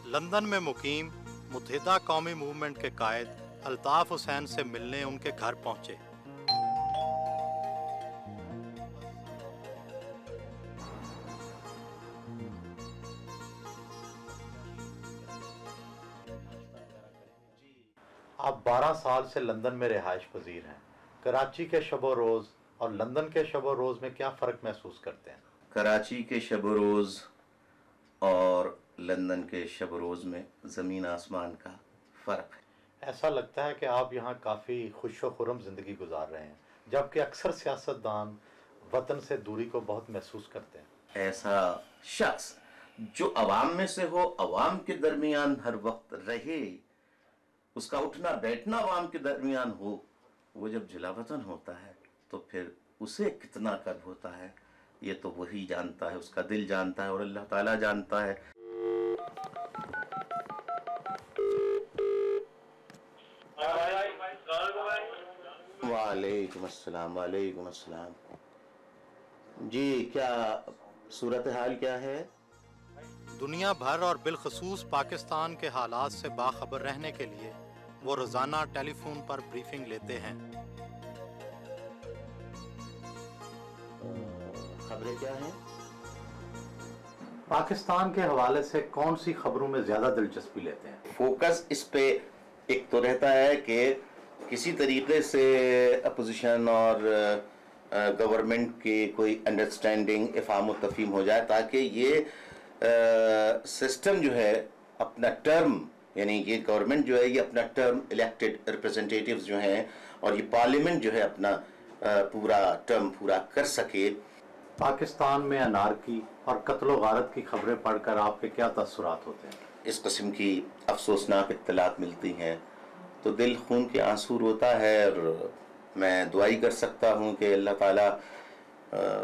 London में मुकीम मुत्तहिदा कौमी movement के कायद अल्ताफ हुसैन से मिलने उनके घर पहुंचे। आप 12 साल से लंदन में रिहाइश पजीर हैं। कराची के शब रोज़ और लंदन के शब रोज़ में क्या फ़र्क महसूस करते हैं? कराची के शब रोज़ और लंदन के शब रोज़ में ज़मीन आसमान का फ़र्क है। ऐसा लगता है कि आप यहाँ काफ़ी खुश व खुर्रम ज़िंदगी गुजार रहे हैं, जबकि अक्सर सियासतदान वतन से दूरी को बहुत महसूस करते हैं। ऐसा शख्स जो अवाम में से हो, अवाम के दरमियान हर वक्त रहे, उसका उठना बैठना अवाम के दरमियान हो, वो जब जिला वतन होता है तो फिर उसे कितना कर्ब होता है ये तो वही जानता है, उसका दिल जानता है और अल्लाह ताला जानता है। वालेकुम अस्सलाम, वालेकुम अस्सलाम। जी, क्या सूरत हाल क्या है? दुनिया भर और बिलखसूस पाकिस्तान के हालात से बाखबर रहने के लिए वो रोज़ाना टेलीफोन पर ब्रीफिंग लेते हैं। खबरें क्या हैं? पाकिस्तान के हवाले से कौन सी खबरों में ज़्यादा दिलचस्पी लेते हैं? फोकस इस पे एक तो रहता है कि किसी तरीके से अपोजिशन और गवर्नमेंट की कोई अंडरस्टैंडिंग इफ़ाम व तफ़हीम हो जाए, ताकि ये सिस्टम जो है अपना टर्म, यानी ये गवर्नमेंट जो है ये अपना टर्म इलेक्टेड रिप्रेजेंटेटिव्स जो हैं और ये पार्लियामेंट जो है अपना पूरा टर्म पूरा कर सके। पाकिस्तान में अनारकी और कत्ल गारत की खबरें पढ़कर आपके क्या तअस्सुरात होते हैं? इस किस्म की अफसोसनाक इत्तलात मिलती हैं तो दिल खून के आंसू रोता है, और मैं दुआई कर सकता हूँ कि अल्लाह ताला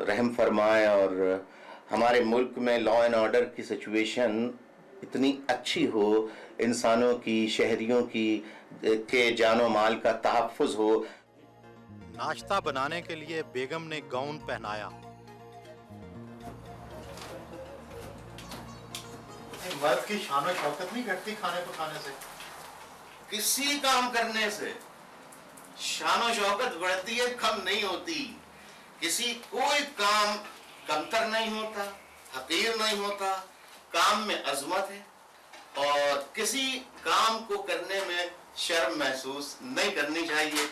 रहम फरमाए और हमारे मुल्क में लॉ एंड ऑर्डर की सिचुएशन इतनी अच्छी हो, इंसानों की, शहरियों की के जानो माल का तहफ़्फ़ुज़ हो। नाश्ता बनाने के लिए बेगम ने गाउन पहनाया। मर्द की शान शौकत नहीं घटती खाने पकाने से? किसी काम करने से शान शौकत बढ़ती है, कम नहीं होती। किसी कोई काम कमतर नहीं होता, हकीर नहीं होता। काम में अजमत है और किसी काम को करने में शर्म महसूस नहीं करनी चाहिए।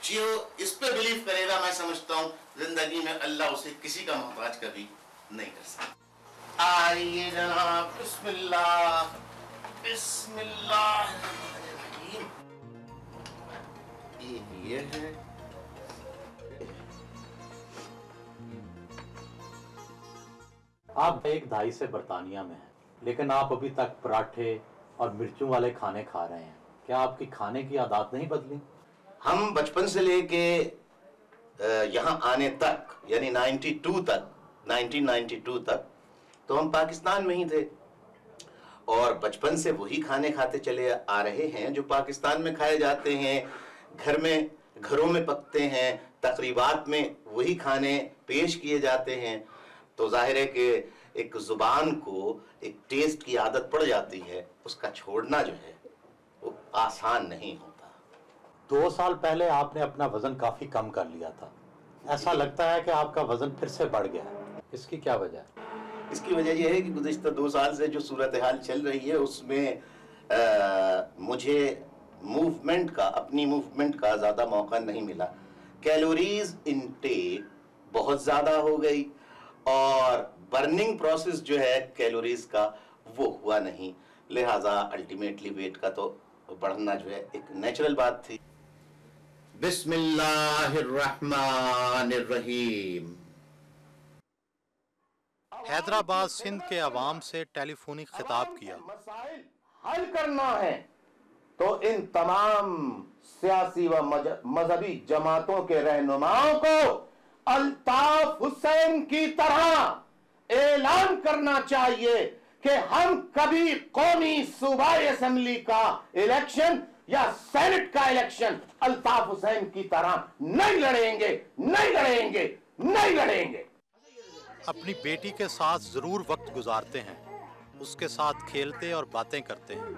जो इस पे बिलीव करेगा, मैं समझता हूँ जिंदगी में अल्लाह उसे किसी का मोहताज कभी नहीं कर सकता। आइए जनाब, बिस्मिल्लाह बिस्मिल्लाह। ये है आप एक दहाई से बरतानिया में हैं, लेकिन आप अभी तक पराठे और मिर्चों वाले खाने खा रहे हैं। क्या आपकी खाने की आदत नहीं बदली? हम बचपन से लेके यहाँ आने तक, यानी 1992 तक तो हम पाकिस्तान में ही थे और बचपन से वही खाने खाते चले आ रहे हैं जो पाकिस्तान में खाए जाते हैं, घरों में पकते हैं, तकरीबात में वही खाने पेश किए जाते हैं। तो जाहिर है कि एक ज़ुबान को एक टेस्ट की आदत पड़ जाती है, उसका छोड़ना जो है वो आसान नहीं होता। 2 साल पहले आपने अपना वजन काफी कम कर लिया था। ऐसा लगता है कि आपका वजन फिर से बढ़ गया है। इसकी क्या वजह है? इसकी वजह यह है कि गुज़िश्ता 2 साल से जो सूरत हाल चल रही है उसमें मुझे अपनी मूवमेंट का ज़्यादा मौका नहीं मिला। कैलोरीज इनटेक बहुत ज़्यादा हो गई और बर्निंग प्रोसेस जो है कैलोरीज का वो हुआ नहीं, लिहाजा अल्टीमेटली वेट का तो बढ़ना जो है एक नेचुरल बात थी। बिस्मिल्लाहिर्रहमानिर्रहीम। हैदराबाद सिंध के अवाम से टेलीफोनिक खिताब किया। मसाइल हल करना है तो इन तमाम सियासी व मजहबी जमातों के रहनुमाओं को अल्ताफ हुसैन की तरह ऐलान करना चाहिए कि हम कभी कौमी सूबाई असेंबली का इलेक्शन या सेनेट का इलेक्शन अल्ताफ हुसैन की तरह नहीं लड़ेंगे, नहीं लड़ेंगे, नहीं लड़ेंगे। अपनी बेटी के साथ जरूर वक्त गुजारते हैं, उसके साथ खेलते और बातें करते हैं।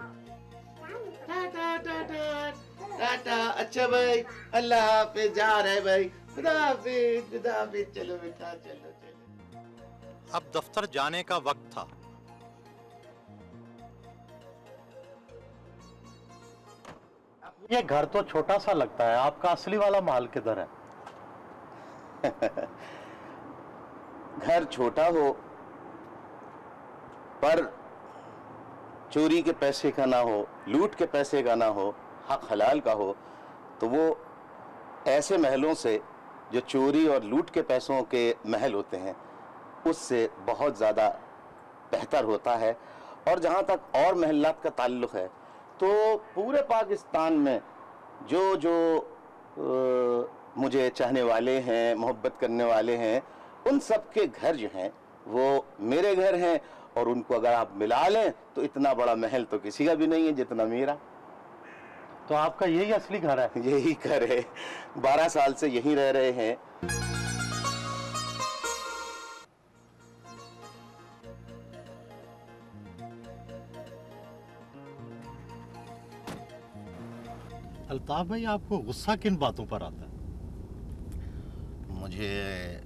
टाटा टाटा टाटा, अच्छा भाई, अल्लाह हाफिज, जा रहे भाई, खुदा हाफिज, खुदा हाफिज, चलो बेटा, चलो चलो। अब दफ्तर जाने का वक्त था। ये घर तो छोटा सा लगता है, आपका असली वाला महल किधर है? घर छोटा हो पर चोरी के पैसे का ना हो, लूट के पैसे का ना हो, हक हलाल का हो, तो वो ऐसे महलों से जो चोरी और लूट के पैसों के महल होते हैं उससे बहुत ज़्यादा बेहतर होता है। और जहाँ तक और महल्लात का ताल्लुक़ है तो पूरे पाकिस्तान में जो मुझे चाहने वाले हैं, मोहब्बत करने वाले हैं, उन सब के घर जो हैं वो मेरे घर हैं, और उनको अगर आप मिला लें तो इतना बड़ा महल तो किसी का भी नहीं है जितना मेरा। तो आपका यही असली घर है? यही घर है, 12 साल से यहीं रह रहे हैं। अल्ताफ भाई, आपको गुस्सा किन बातों पर आता है? मुझे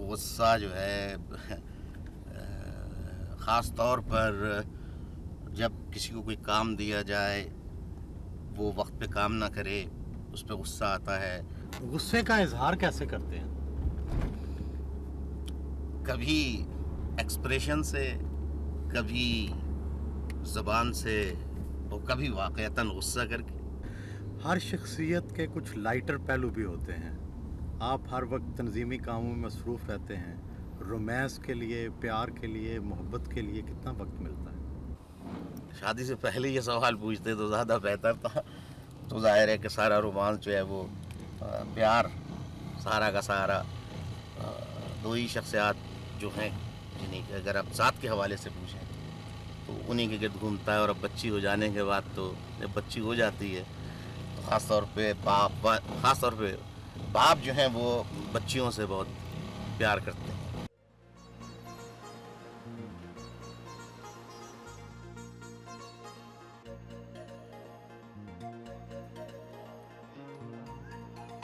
गुस्सा जो है ख़ास तौर पर जब किसी को कोई काम दिया जाए वो वक्त पे काम ना करे, उस पर गुस्सा आता है। गुस्से का इजहार कैसे करते हैं? कभी एक्सप्रेशन से, कभी ज़बान से, और कभी वाक़यतन गुस्सा करके। हर शख्सियत के कुछ लाइटर पहलू भी होते हैं। आप हर वक्त तंजीमी कामों में मसरूफ़ रहते हैं। रोमांस के लिए, प्यार के लिए, मोहब्बत के लिए कितना वक्त मिलता है? शादी से पहले ये सवाल पूछते तो ज़्यादा बेहतर था। तो जाहिर है कि सारा रोमांस जो है वो प्यार, सारा का सारा दो ही शख्सियात जो हैं जिन्हीं के अगर आप ज़ात के हवाले से पूछें तो उन्हीं के गिर्द घूमता है। और अब बच्ची हो जाने के बाद तो जब बच्ची हो जाती है तो ख़ास तौर पे बाप जो हैं वो बच्चियों से बहुत प्यार करते हैं।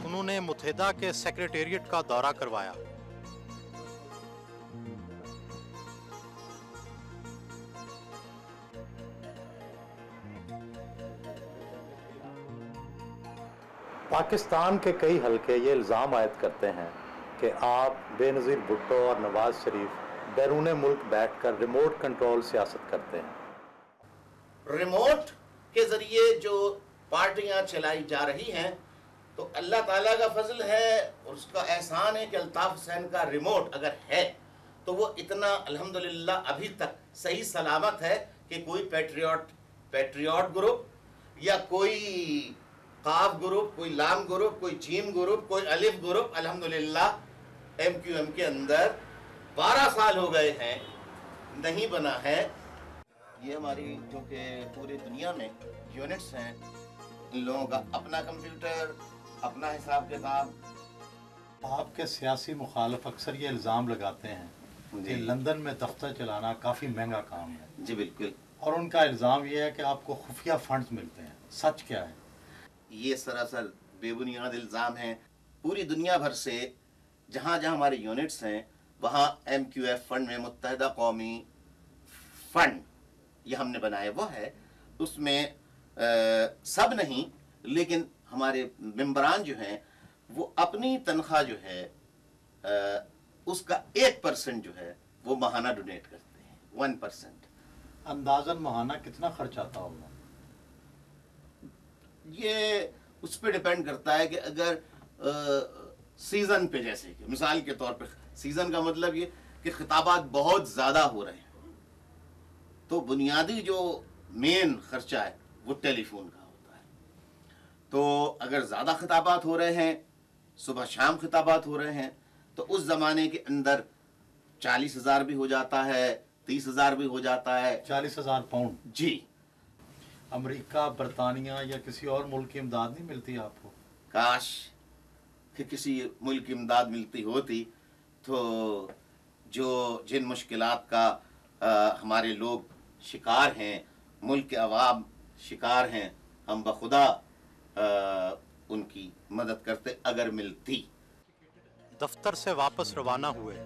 उन्होंने मुत्तहिदा के सेक्रेटेरिएट का दौरा करवाया। पाकिस्तान के कई हलके ये इल्ज़ाम आयद करते हैं कि आप बेनज़ीर भुट्टो और नवाज शरीफ बैरून मुल्क बैठकर रिमोट कंट्रोल सियासत करते हैं। रिमोट के ज़रिए जो पार्टियां चलाई जा रही हैं तो अल्लाह ताला का फजल है और उसका एहसान है कि अल्ताफ हुसैन का रिमोट अगर है तो वो इतना अल्हम्दुलिल्लाह अभी तक सही सलामत है कि कोई पैट्रियट ग्रुप या कोई काफ ग्रुप, कोई लाम ग्रुप, कोई जीम ग्रुप, कोई अलिफ ग्रुप अल्हम्दुलिल्लाह MQM के अंदर 12 साल हो गए हैं नहीं बना है। ये हमारी जो कि पूरी दुनिया में यूनिट्स हैं, इन लोगों का अपना कंप्यूटर, अपना हिसाब किताब। आपके सियासी मुखालिफ अक्सर ये इल्ज़ाम लगाते हैं कि लंदन में दफ्तर चलाना काफ़ी महंगा काम है। जी बिल्कुल। और उनका इल्ज़ाम ये है कि आपको खुफिया फंड्स मिलते हैं। सच क्या है? ये सरासर बेबुनियाद इल्ज़ाम है। पूरी दुनिया भर से जहाँ जहाँ हमारे यूनिट्स हैं वहाँ MQF फंड में मुत्तहिदा कौमी फंड ये हमने बनाया वो है। उसमें सब नहीं लेकिन हमारे मेंबरान जो हैं वो अपनी तनख्वाह जो है उसका 1% जो है वो माहाना डोनेट करते हैं, 1%। अंदाज़न माहाना कितना खर्च आता होगा? ये उस पर डिपेंड करता है कि अगर सीज़न पे, जैसे कि मिसाल के तौर पे सीज़न का मतलब ये कि खिताबात बहुत ज़्यादा हो रहे हैं, तो बुनियादी जो मेन खर्चा है वो टेलीफोन का होता है। तो अगर ज़्यादा खिताबात हो रहे हैं, सुबह शाम खिताबात हो रहे हैं, तो उस ज़माने के अंदर 40,000 भी हो जाता है, 30,000 भी हो जाता है। 40,000 पाउंड? जी। अमेरिका, बरतानिया या किसी और मुल्क की इमदाद नहीं मिलती आपको? काश कि किसी मुल्क की इमदाद मिलती होती, तो जो जिन मुश्किलात का हमारे लोग शिकार हैं, मुल्क के अवाम शिकार हैं, हम बखुदा उनकी मदद करते अगर मिलती। दफ्तर से वापस रवाना हुए।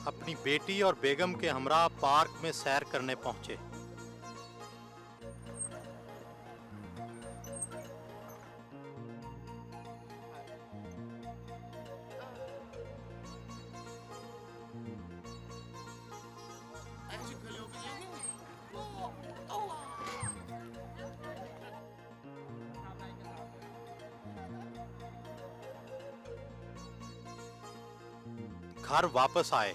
अपनी बेटी और बेगम के हमरा पार्क में सैर करने पहुंचे। घर वापस आए।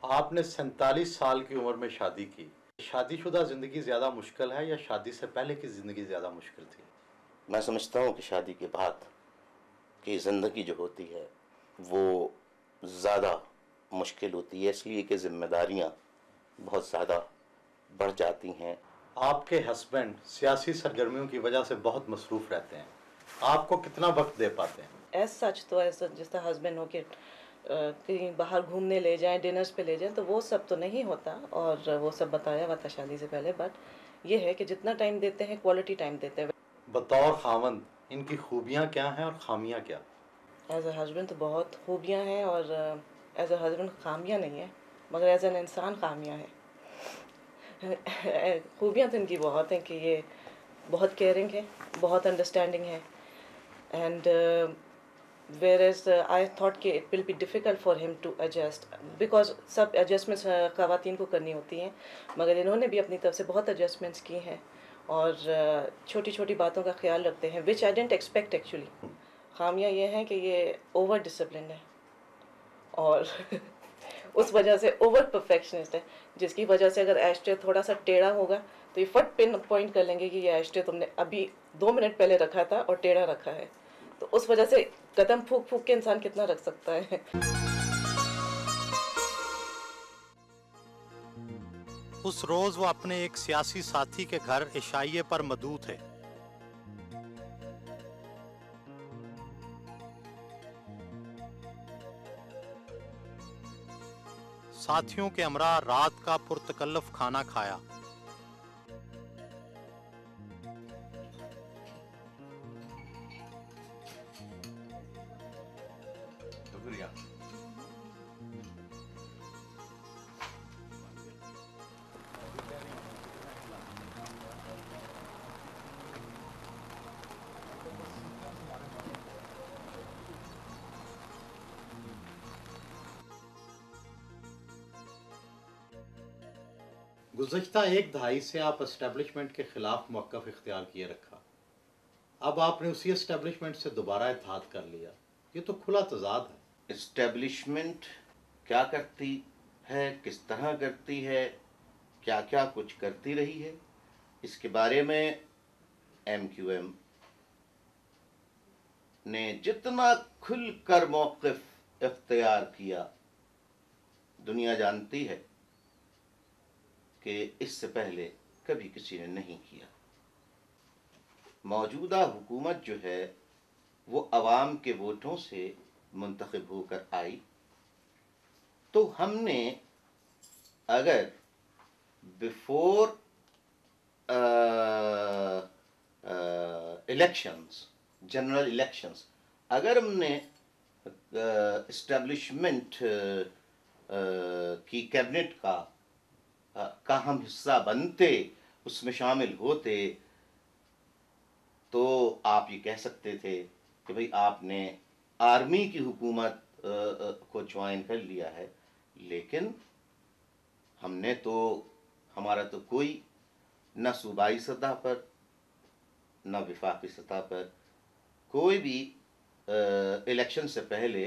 आपने 47 साल की उम्र में शादी की। शादीशुदा जिंदगी ज्यादा मुश्किल है या शादी से पहले की जिंदगी ज्यादा मुश्किल थी? मैं समझता हूँ कि शादी के बाद की ज़िंदगी जो होती है वो ज़्यादा मुश्किल होती है, इसलिए कि जिम्मेदारियाँ बहुत ज़्यादा बढ़ जाती हैं। आपके हस्बैंड सियासी सरगर्मियों की वजह से बहुत मसरूफ रहते हैं, आपको कितना वक्त दे पाते हैं? एज सच तो ऐसा जिस तरह हस्बैंड हो के कहीं बाहर घूमने ले जाएं, डिनर्स पे ले जाएं, तो वो सब तो नहीं होता, और वो सब बताया हुआ था शादी से पहले। बट ये है कि जितना टाइम देते हैं क्वालिटी टाइम देते हैं। बतौर खावंद इनकी खूबियाँ क्या हैं और खामियाँ क्या? एज अ हस्बैंड तो बहुत खूबियाँ हैं, और एज अ हस्बैंड खामियाँ नहीं है, मगर एज एन इंसान खामियाँ हैं। खूबियाँ तो इनकी बहुत हैं कि ये बहुत केयरिंग है, बहुत अंडरस्टैंडिंग है, एंड whereas I thought कि it will be difficult for him to adjust, because सब adjustments ख़वातीन को करनी होती हैं, मगर इन्होंने भी अपनी तरफ से बहुत adjustments की हैं, और छोटी छोटी बातों का ख्याल रखते हैं, which I didn't expect actually। खामियाँ ये हैं कि ये ओवर डिसिप्लिन है, और उस वजह से ओवर परफेक्शनिस्ट है, जिसकी वजह से अगर एस्ट्रे थोड़ा सा टेढ़ा होगा तो ये फट पिन पॉइंट कर लेंगे कि ये एस्ट्रे तुमने अभी 2 मिनट पहले रखा था और टेढ़ा रखा है। तो उस वजह से कदम फूक फूक के इंसान कितना रख सकता है। उस रोज वो अपने एक सियासी साथी के घर इशाइये पर मदऊ थे। साथियों के हमरा रात का पुरतकल्लफ खाना खाया। गुज़श्ता एक दहाई से आप एस्टेब्लिशमेंट के खिलाफ मौक़िफ़ इख्तियार किए रखा, अब आपने उसी एस्टेब्लिशमेंट से दोबारा इत्तेहाद कर लिया, ये तो खुला तज़ाद है। एस्टेब्लिशमेंट क्या करती है, किस तरह करती है, क्या क्या कुछ करती रही है, इसके बारे में MQM ने जितना खुलकर मौक़िफ़ इख्तियार किया, दुनिया जानती है कि इससे पहले कभी किसी ने नहीं किया। मौजूदा हुकूमत जो है वो अवाम के वोटों से मुंतखब होकर आई, तो हमने अगर बिफोर इलेक्शंस, जनरल इलेक्शंस, अगर हमने इस्टेब्लिशमेंट की कैबिनेट का का हम हिस्सा बनते, उसमें शामिल होते, तो आप ये कह सकते थे कि भाई आपने आर्मी की हुकूमत को ज्वाइन कर लिया है। लेकिन हमने तो, हमारा तो कोई न सूबाई सतह पर न विफाकी सतह पर कोई भी इलेक्शन से पहले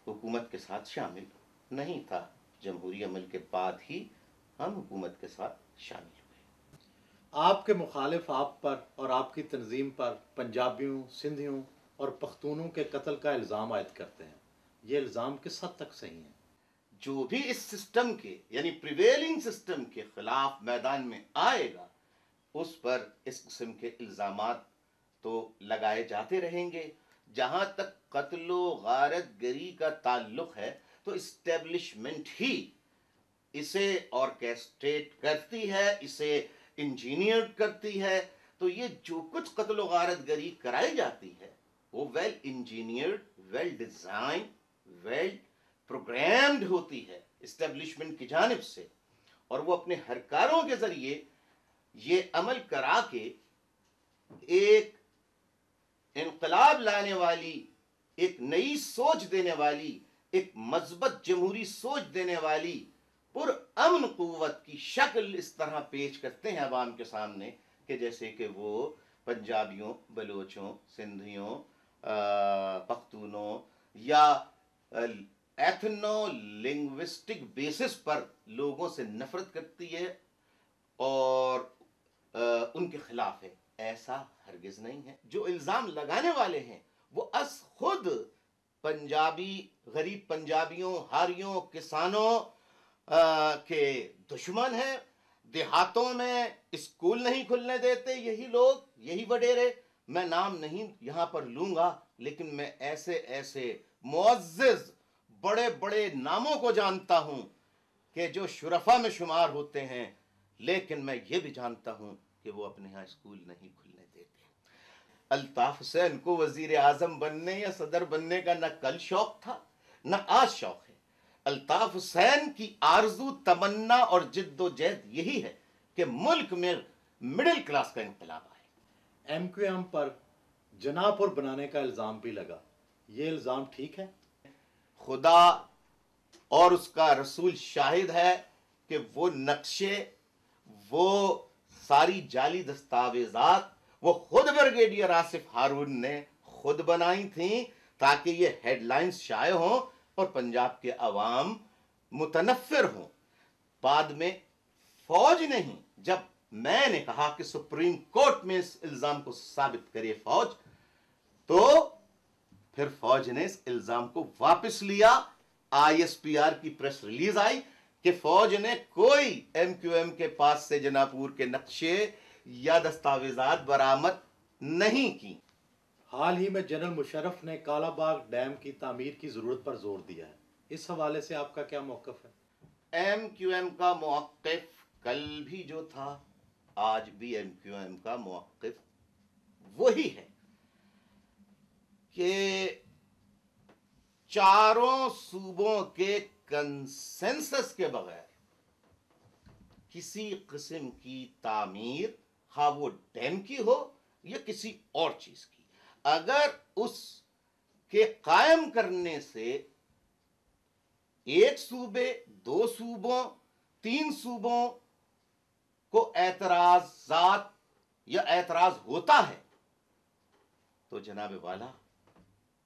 हुकूमत के साथ शामिल नहीं था। जमहूरी अमल के बाद ही हम हुकूमत के साथ शामिल हुए। आपके मुखालिफ आप पर और आपकी तंजीम पर पंजाबियों, सिंधियों और पख्तूनों के कत्ल का इल्ज़ाम आयद करते हैं। ये इल्ज़ाम किस हद तक सही है? जो भी इस सिस्टम के, यानी प्रिवेलिंग सिस्टम के खिलाफ मैदान में आएगा, उस पर इस किस्म के इल्ज़ामात तो लगाए जाते रहेंगे। जहां तक कत्लो गारतगरी का ताल्लुक है, तो इस्टेब्लिशमेंट ही इसे ऑर्केस्ट्रेट करती है, इसे इंजीनियर करती है। तो ये जो कुछ कत्लो गारतगरी कराई जाती है, वो well engineered, well design, well programmed होती है इस्टेब्लिशमेंट की जानिब से, और वो अपने हरकारों के जरिए ये अमल करा के एक इनकलाब लाने वाली, एक नई सोच देने वाली, एक मजबूत जमहूरी सोच देने वाली पुरअमन कुव्वत की शक्ल इस तरह पेश करते हैं अवाम के सामने कि जैसे कि वो पंजाबियों, बलोचों, सिंधियों, पख्तूनों या एथनो लिंग्विस्टिक बेसिस पर लोगों से नफरत करती है और उनके खिलाफ है। ऐसा हरगिज नहीं है। जो इल्ज़ाम लगाने वाले हैं वो अस खुद पंजाबी, गरीब पंजाबियों, हारियों, किसानों के दुश्मन हैं। देहातों में स्कूल नहीं खुलने देते यही लोग, यही वडेरे। मैं नाम नहीं यहाँ पर लूँगा, लेकिन मैं ऐसे ऐसे मुअज़्ज़िज़ बड़े बड़े नामों को जानता हूँ कि जो शुरफा में शुमार होते हैं, लेकिन मैं ये भी जानता हूँ कि वो अपने यहाँ स्कूल नहीं खुलने देते। अल्ताफ हुसैन को वजीर आजम बनने या सदर बनने का न कल शौक था न आज शौक है। अल्ताफ हुसैन की आरजू, तमन्ना और जिद्दोजहद यही है कि मुल्क में मिडिल क्लास का इनकलाब आए। MQM पर जनापुर बनाने का इल्ज़ाम भी लगा। ये इल्ज़ाम ठीक है? खुदा और उसका रसूल शाहिद है कि वो नक्शे, वो सारी जाली दस्तावेजात वो खुद ब्रिगेडियर आसिफ हारून ने खुद बनाई थी, ताकि ये हेडलाइंस शाये हों और पंजाब के अवाम मुतनफ़िर हों। बाद में फौज नहीं, जब मैंने कहा कि सुप्रीम कोर्ट में इस इल्ज़ाम को साबित करे फौज, तो फिर फौज ने इस इल्ज़ाम को वापस लिया। ISPR की प्रेस रिलीज आई कि फौज ने कोई MQM के पास से जनापुर के नक्शे या दस्तावेजात बरामद नहीं की। हाल ही में जनरल मुशर्रफ ने कालाबाग डैम की तामीर की ज़रूरत पर जोर दिया है। इस हवाले से आपका क्या मौक़िफ़ है? MQM का मौक़िफ़ कल भी जो था, आज भी MQM का मौक़िफ़ वही है कि चारों सूबों के कंसेंसस के बगैर किसी किस्म की तामीर, हाँ वो डैम की हो या किसी और चीज की, अगर उस के कायम करने से एक सूबे, दो सूबों, तीन सूबों को एतराजात या एतराज होता है, तो जनाब वाला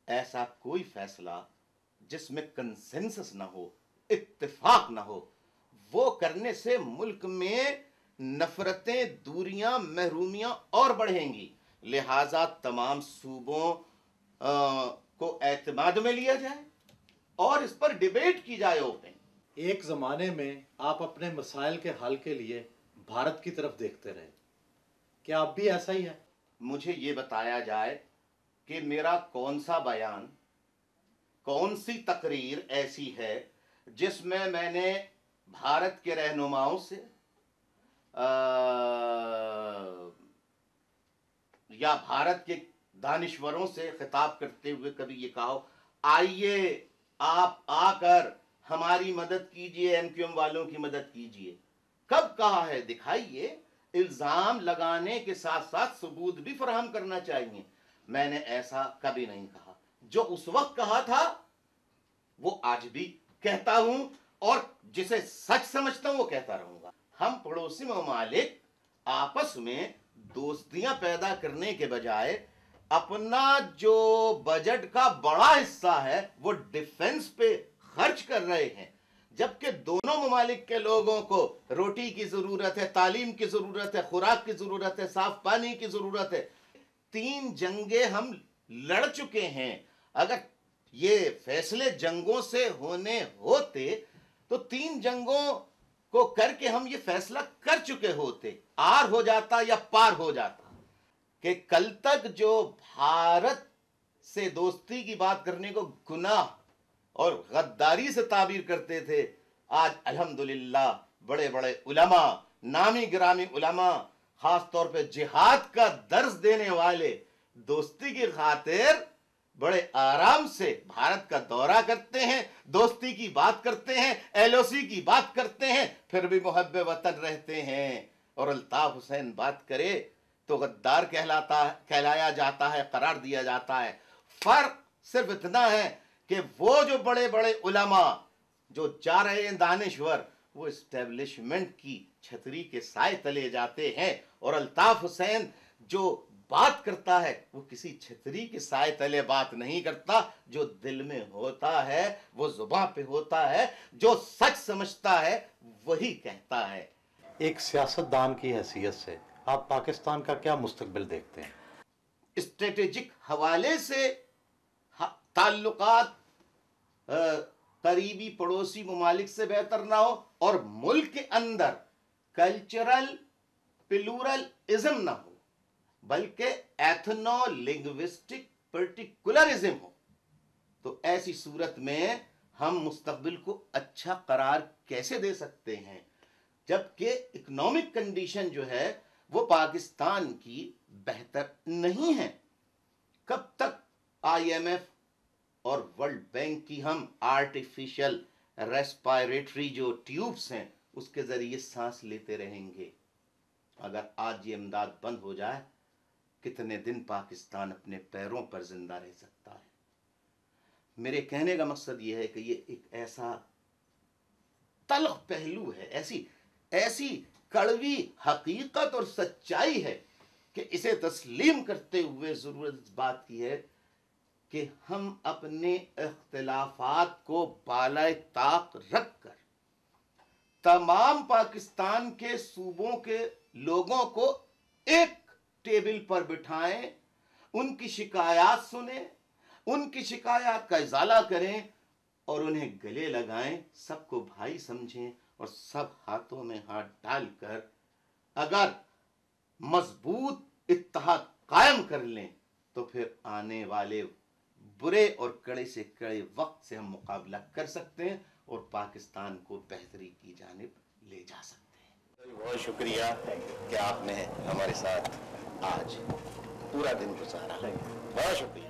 ऐसा कोई फैसला जिसमें कंसेंसस ना हो, इत्तेफाक ना हो, वो करने से मुल्क में नफरतें, दूरियां, महरूमियां और बढ़ेंगी। लिहाजा तमाम सूबों को एतमाद में लिया जाए और इस पर डिबेट की जाए ओपन। एक ज़माने में आप अपने मसाइल के हल के लिए भारत की तरफ देखते रहे, क्या अब भी ऐसा ही है? मुझे ये बताया जाए कि मेरा कौन सा बयान, कौन सी तकरीर ऐसी है जिसमें मैंने भारत के रहनुमाओं से या भारत के दानिश्वरों से खिताब करते हुए कभी ये कहा, आइए आप आकर हमारी मदद कीजिए, MQM वालों की मदद कीजिए। कब कहा है दिखाइए, इल्जाम लगाने के साथ साथ सबूत भी फराहम करना चाहिए। मैंने ऐसा कभी नहीं कहा। जो उस वक्त कहा था वो आज भी कहता हूं, और जिसे सच समझता हूं वो कहता रहूंगा। हम पड़ोसी ममालिक आपस में दोस्तियां पैदा करने के बजाय अपना जो बजट का बड़ा हिस्सा है वो डिफेंस पे खर्च कर रहे हैं, जबकि दोनों ममालिक के लोगों को रोटी की जरूरत है, तालीम की जरूरत है, खुराक की जरूरत है, साफ पानी की जरूरत है। 3 जंगें हम लड़ चुके हैं। अगर ये फैसले जंगों से होने होते तो 3 जंगों को करके हम ये फैसला कर चुके होते, आर हो जाता या पार हो जाता। कि कल तक जो भारत से दोस्ती की बात करने को गुनाह और गद्दारी से ताबीर करते थे, आज अल्हम्दुलिल्लाह बड़े बड़े उलमा, नामी गिरामी उलमा, खास तौर पे जिहाद का दर्स देने वाले दोस्ती की खातिर बड़े आराम से भारत का दौरा करते हैं, दोस्ती की बात करते हैं, एलओसी की बात करते हैं, फिर भी मुहब्बे वतन रहते हैं। और अल्ताफ हुसैन बात करे तो गद्दार कहलाया जाता है, करार दिया जाता है। फर्क सिर्फ इतना है कि वो जो बड़े बड़े उलमा जो जा रहे हैं दानिश्वर, वो इस्टेब्लिशमेंट की छतरी के साए तले जाते हैं, और अल्ताफ हुसैन जो बात करता है वो किसी छतरी के साए तले बात नहीं करता। जो दिल में होता है वो जुबान पे होता है, जो सच समझता है वही कहता है। एक सियासतदान की हैसियत से आप पाकिस्तान का क्या मुस्तकबिल देखते हैं? स्ट्रेटेजिक हवाले से ताल्लुकात करीबी पड़ोसी ममालिक से बेहतर ना हो, और मुल्क के अंदर कल्चरल प्लूरलिज्म ना हो, बल्कि एथनो लिंग्विस्टिक पर्टिकुलरिज्म हो, तो ऐसी सूरत में हम मुस्तकबिल को अच्छा करार कैसे दे सकते हैं, जबकि इकोनॉमिक कंडीशन जो है वो पाकिस्तान की बेहतर नहीं है। कब तक IMF और वर्ल्ड बैंक की हम आर्टिफिशियल रेस्पिरेटरी जो ट्यूब्स हैं उसके जरिए सांस लेते रहेंगे? अगर आज ये इमदाद बंद हो जाए, कितने दिन पाकिस्तान अपने पैरों पर जिंदा रह सकता है? मेरे कहने का मकसद ये है कि ये एक ऐसा तल्ख पहलू है, ऐसी कड़वी हकीकत और सच्चाई है कि इसे तस्लीम करते हुए जरूरत इस बात की है कि हम अपने इख्तिलाफात को बालाए ताक रखकर तमाम पाकिस्तान के सूबों के लोगों को एक टेबल पर बिठाएं, उनकी शिकायत सुने, उनकी शिकायत का इजाला करें और उन्हें गले लगाएं, सबको भाई समझें, और सब हाथों में हाथ डालकर अगर मजबूत इत्तेहाद कायम कर लें तो फिर आने वाले बुरे और कड़े से कड़े वक्त से हम मुकाबला कर सकते हैं और पाकिस्तान को बेहतरी की जानिब ले जा सकते हैं। बहुत शुक्रिया कि आपने हमारे साथ आज पूरा दिन गुजारा। बहुत शुक्रिया।